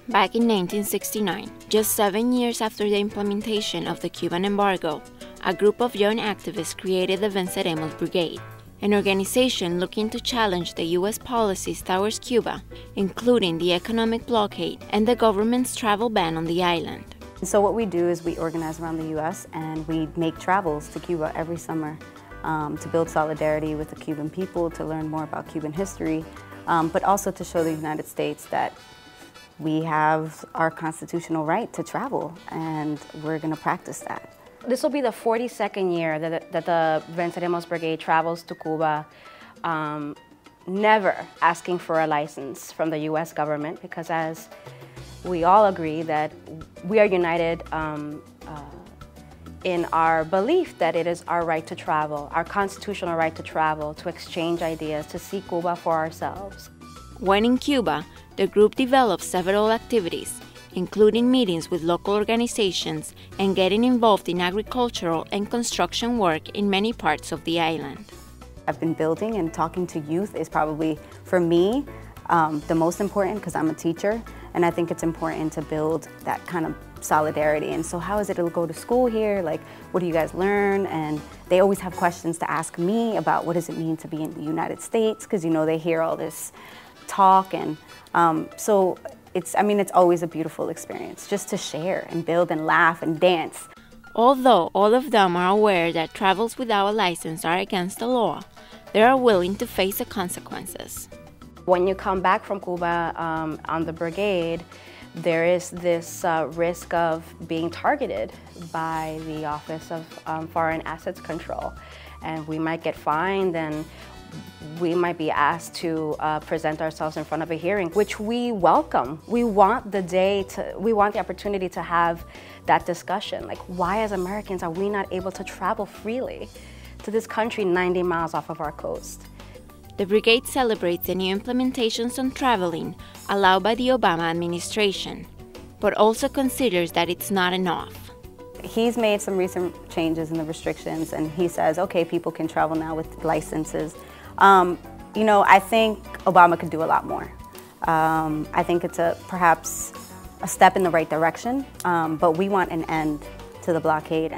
Back in 1969, just 7 years after the implementation of the Cuban embargo, a group of young activists created the Venceremos Brigade, an organization looking to challenge the U.S. policies towards Cuba, including the economic blockade and the government's travel ban on the island. So what we do is we organize around the U.S. and we make travels to Cuba every summer to build solidarity with the Cuban people, to learn more about Cuban history, but also to show the United States that we have our constitutional right to travel, and we're going to practice that. This will be the 42nd year that the Venceremos Brigade travels to Cuba, never asking for a license from the U.S. government, because as we all agree that we are united in our belief that it is our right to travel, our constitutional right to travel, to exchange ideas, to see Cuba for ourselves. When in Cuba, the group developed several activities, including meetings with local organizations and getting involved in agricultural and construction work in many parts of the island. I've been building, and talking to youth is probably, for me, the most important, because I'm a teacher, and I think it's important to build that kind of solidarity. And so how is it to go to school here? Like, what do you guys learn? And they always have questions to ask me about what does it mean to be in the United States, because, you know, they hear all this talk, and so it's always a beautiful experience just to share and build and laugh and dance. Although all of them are aware that travels without a license are against the law, they are willing to face the consequences. When you come back from Cuba on the brigade, there is this risk of being targeted by the Office of Foreign Assets Control, and we might get fined, and we might be asked to present ourselves in front of a hearing, which we welcome. We want the opportunity to have that discussion. Like, why as Americans are we not able to travel freely to this country 90 miles off of our coast? The brigade celebrates the new implementations on traveling allowed by the Obama administration, but also considers that it's not enough. He's made some recent changes in the restrictions, and he says, okay, people can travel now with licenses. You know, I think Obama could do a lot more. I think it's perhaps a step in the right direction, but we want an end to the blockade.